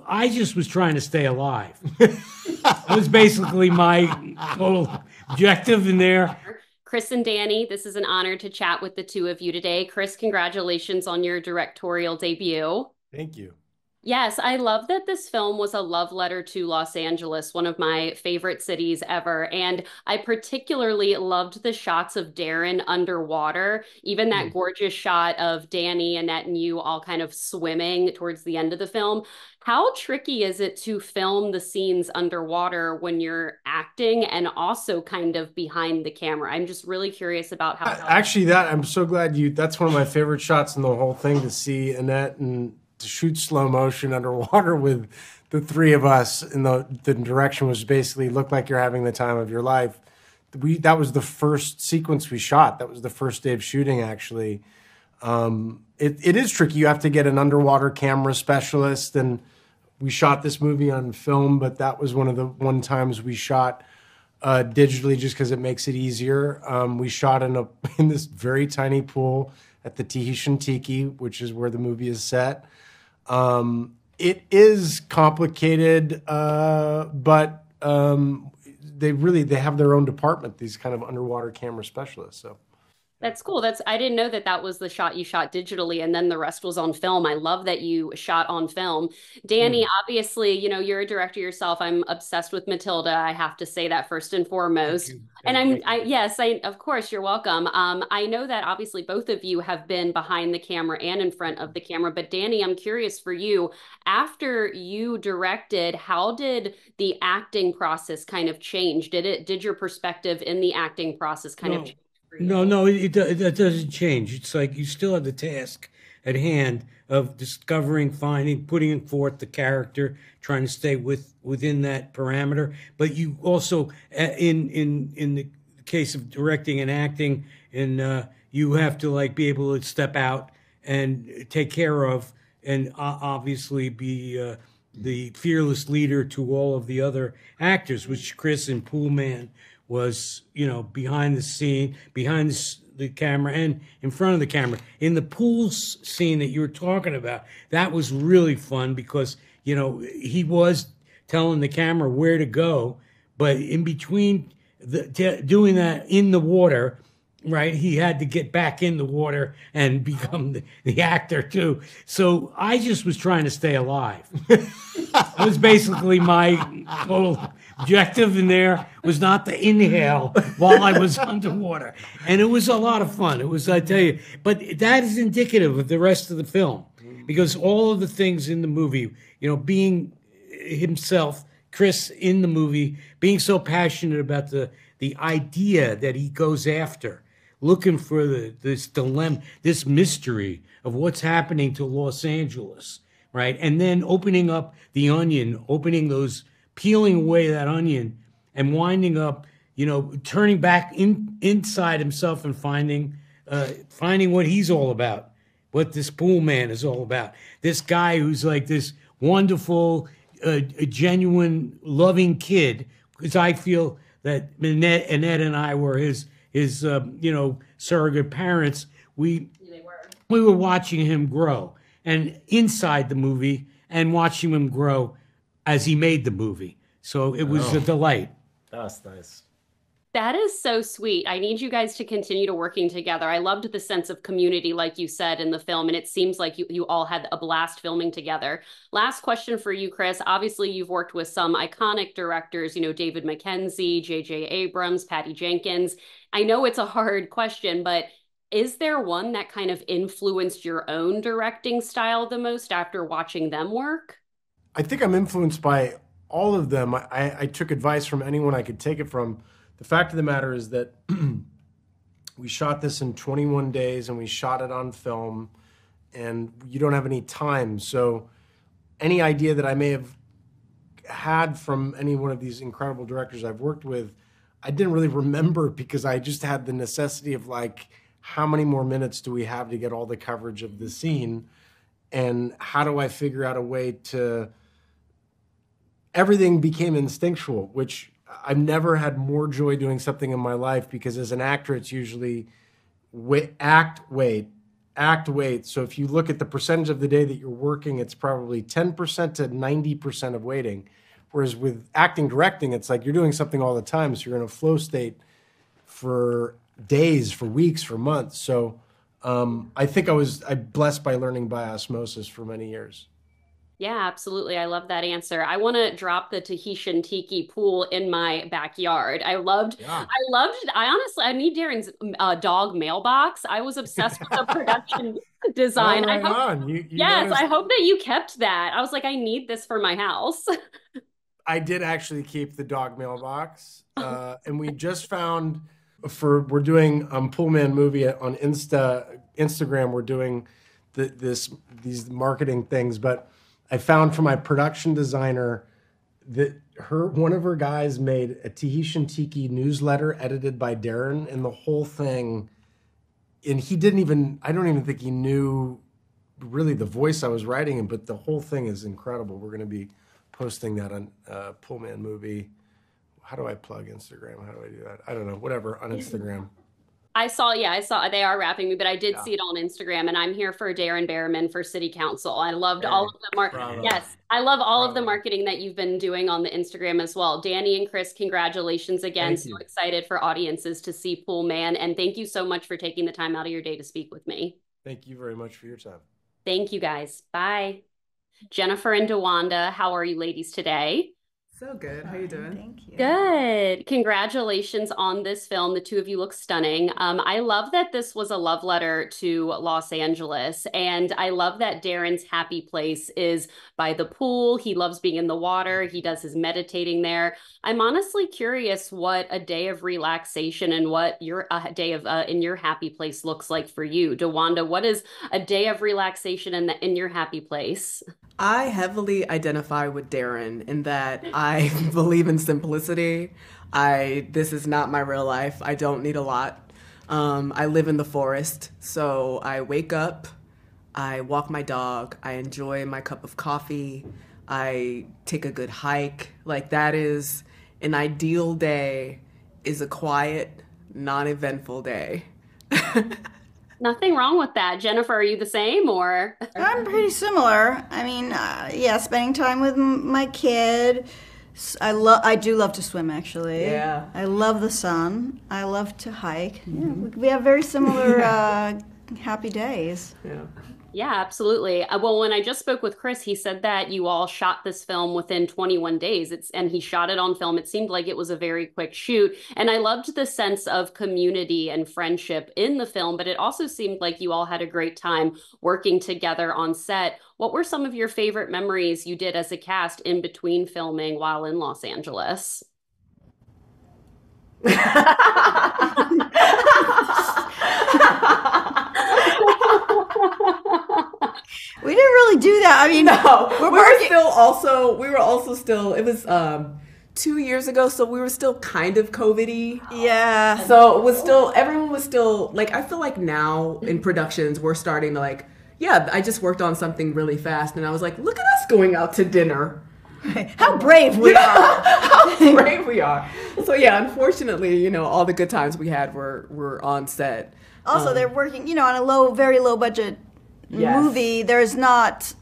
I just was trying to stay alive. That was basically my total objective in there. Chris and Danny, this is an honor to chat with the two of you today. Chris, congratulations on your directorial debut. Thank you. Yes, I love that this film was a love letter to Los Angeles, one of my favorite cities ever. And I particularly loved the shots of Darren underwater, even that Mm. gorgeous shot of Danny, Annette, and you all kind of swimming towards the end of the film. How tricky is it to film the scenes underwater when you're acting and also kind of behind the camera? I'm just really curious about how that. Actually, that I'm so glad that's one of my favorite shots in the whole thing, to see Annette and to shoot slow motion underwater with the three of us. And the direction was basically, look like you're having the time of your life. That was the first sequence we shot. That was the first day of shooting, actually. It is tricky. You have to get an underwater camera specialist, and we shot this movie on film, but that was one of the times we shot digitally, just because it makes it easier. We shot in this very tiny pool at the Tahitian Tiki, which is where the movie is set. It is complicated, but they have their own department, these kind of underwater camera specialists. So That's cool. I didn't know that that was the shot you shot digitally and then the rest was on film. I love that you shot on film. Danny, mm, obviously, you're a director yourself. I'm obsessed with Matilda. I have to say that first and Thank foremost. you. And Thank you. yes, of course, you're welcome. I know that obviously both of you have been behind the camera and in front of the camera, but Danny, I'm curious for you, after you directed, how did the acting process kind of change? Did your perspective in the acting process kind of No, change for no, you? no, that doesn't change. It's like you still have the task at hand of discovering, finding, putting forth the character, trying to stay within that parameter. But you also, in the case of directing and acting, and you have to like be able to step out and take care of, and obviously be the fearless leader to all of the other actors, which Chris and Poolman was, behind the scene, behind the camera, and in front of the camera. In the pool scene that you were talking about, that was really fun because, he was telling the camera where to go, but in between doing that in the water, right, he had to get back in the water and become the actor too. So I just was trying to stay alive. That was basically my total objective in there, was not to inhale while I was underwater. And it was a lot of fun. It was, I tell you, but that is indicative of the rest of the film, because all of the things in the movie, being himself, Chris in the movie, being so passionate about the idea that he goes after, looking for this dilemma, this mystery of what's happening to Los Angeles, right? And then opening up the onion, peeling away that onion, and winding up, turning back inside himself and finding what he's all about, what this pool man is all about. This guy who's like this wonderful, a genuine, loving kid. Because I feel that Annette and I were his surrogate parents. We were watching him grow, and inside the movie, and watching him grow as he made the movie. So it was a oh, delight. that's nice. That is so sweet. I need you guys to continue to working together. I loved the sense of community, like you said in the film, and it seems like you all had a blast filming together. Last question for you, Chris. Obviously, you've worked with some iconic directors, David Mackenzie, J.J. Abrams, Patty Jenkins. I know it's a hard question, but is there one that kind of influenced your own directing style the most after watching them work? I think I'm influenced by all of them. I took advice from anyone I could take it from. The fact of the matter is that we shot this in 21 days, and we shot it on film, and you don't have any time. So any idea that I may have had from any one of these incredible directors I've worked with, I didn't really remember, because I just had the necessity of, like, how many more minutes do we have to get all the coverage of the scene? And how do I figure out a way to, everything became instinctual, which I've never had more joy doing something in my life, because as an actor, it's usually wait, act, wait, act weight. So if you look at the percentage of the day that you're working, it's probably 10% to 90% of waiting. Whereas with acting, directing, it's like you're doing something all the time. So you're in a flow state for days, for weeks, for months. So I think I'm blessed by learning by osmosis for many years. Yeah, absolutely. I love that answer. I want to drop the Tahitian tiki pool in my backyard. Yeah. I honestly, I need Darren's dog mailbox. I was obsessed with the production design. Oh, I right hope, on. You yes, noticed I hope that you kept that. I was like, I need this for my house. I did actually keep the dog mailbox. And we just found we're doing Poolman movie on Instagram. We're doing these marketing things, but I found from my production designer that one of her guys made a Tahitian Tiki newsletter edited by Darren, and the whole thing, and I don't even think he knew really the voice I was writing in, but the whole thing is incredible. We're going to be posting that on Poolman movie. How do I plug Instagram? How do I do that? I don't know. Whatever, on Instagram. I saw they are wrapping me, but I did see it on Instagram, and I'm here for Darren Behrman for City Council. I loved all of the yes, I love all of the marketing that you've been doing on the Instagram as well. Danny and Chris, congratulations again. So excited for audiences to see Poolman, and thank you so much for taking the time out of your day to speak with me. Thank you very much for your time. Thank you guys. Bye. Jennifer and DeWanda, how are you ladies today? So good. How you doing? Thank you. Good. Congratulations on this film. The two of you look stunning. I love that this was a love letter to Los Angeles. And I love that Darren's happy place is by the pool. He loves being in the water. He does his meditating there. I'm honestly curious what a day of relaxation and what your day of in your happy place looks like for you. DeWanda, what is a day of relaxation in your happy place? I heavily identify with Darren in that I believe in simplicity. This is not my real life. I don't need a lot. I live in the forest, so I wake up, I walk my dog, I enjoy my cup of coffee, I take a good hike. Like, that is an ideal day, is a quiet, non-eventful day. Nothing wrong with that. Jennifer, are you the same or? I'm pretty similar. I mean, yeah, spending time with my kid. I do love to swim, actually. Yeah. I love the sun. I love to hike. Yeah, we have very similar happy days. Yeah. Yeah, absolutely. Well, when I just spoke with Chris, he said that you all shot this film within 21 days. And he shot it on film. It seemed like it was a very quick shoot. And I loved the sense of community and friendship in the film, but it also seemed like you all had a great time working together on set. What were some of your favorite memories you did as a cast in between filming while in Los Angeles? We didn't really do that. I mean, no, we were also still, it was 2 years ago, so we were still kind of COVID-y. Yeah. So it was still, everyone was still, like, I feel like now in productions, we're starting to like, yeah, I just worked on something really fast, and I was like, look at us going out to dinner. How brave we are. How brave we are. So yeah, unfortunately, all the good times we had were on set. Also, they're working, on a very low budget movie. There's not,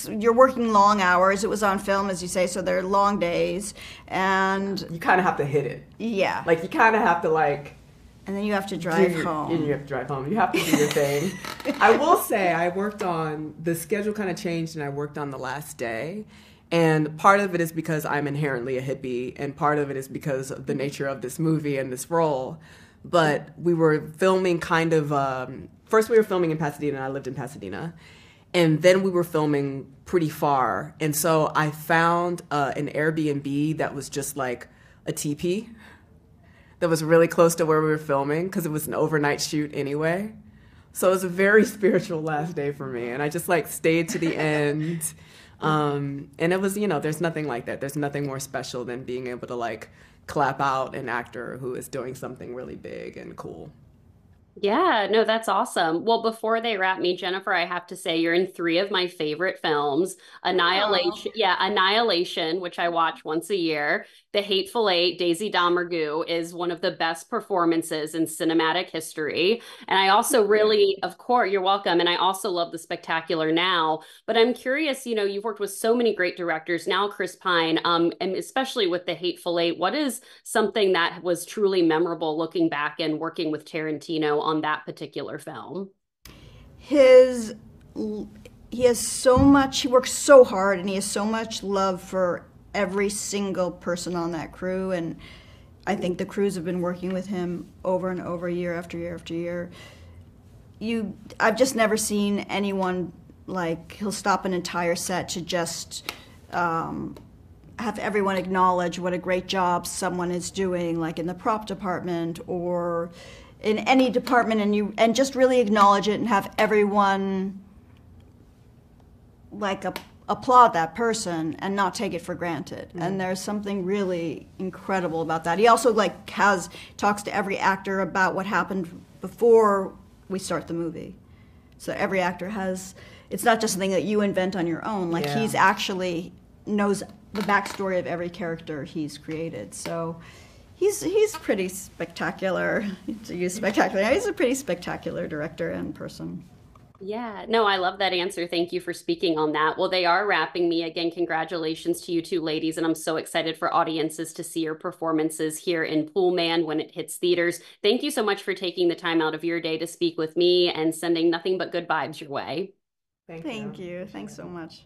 you're working long hours. It was on film, as you say, so they're long days. And you kind of have to hit it. Yeah. Like, you kind of have to, like... And then you have to drive home. And you have to drive home. You have to do your thing. I will say, the schedule kind of changed, and I worked on the last day. And part of it is because I'm inherently a hippie, and part of it is because of the nature of this movie and this role. But we were filming kind of, first we were filming in Pasadena, and I lived in Pasadena. And then we were filming pretty far. And so I found an Airbnb that was just like a teepee that was really close to where we were filming, because it was an overnight shoot anyway. So it was a very spiritual last day for me. And I just like stayed to the end. And it was, there's nothing like that. There's nothing more special than being able to like clap out an actor who is doing something really big and cool. Yeah, no, that's awesome. Well, before they wrap me, Jennifer, I have to say you're in three of my favorite films. Oh. Annihilation, yeah, Annihilation, which I watch once a year. The Hateful Eight, Daisy Domergue is one of the best performances in cinematic history. And I also really, of course, you're welcome. And I also love The Spectacular Now. But I'm curious, you've worked with so many great directors now, Chris Pine, and especially with The Hateful Eight. What is something that was truly memorable looking back and working with Tarantino on that particular film? His he has so much. He works so hard, and he has so much love for every single person on that crew. And I think the crews have been working with him over and over, year after year after year. I've just never seen anyone like he'll stop an entire set to just have everyone acknowledge what a great job someone is doing, like in the prop department or in any department, and just really acknowledge it and have everyone like applaud that person and not take it for granted. And there's something really incredible about that. He also like talks to every actor about what happened before we start the movie. So every actor has, it's not just something that you invent on your own. Like he's actually knows the backstory of every character he's created. So he's pretty spectacular. To use spectacular, he's a pretty spectacular director and person. Yeah, no, I love that answer. Thank you for speaking on that. Well, they are wrapping me. Again, congratulations to you two ladies. And I'm so excited for audiences to see your performances here in Poolman when it hits theaters. Thank you so much for taking the time out of your day to speak with me and sending nothing but good vibes your way. Thank you. Thanks so much.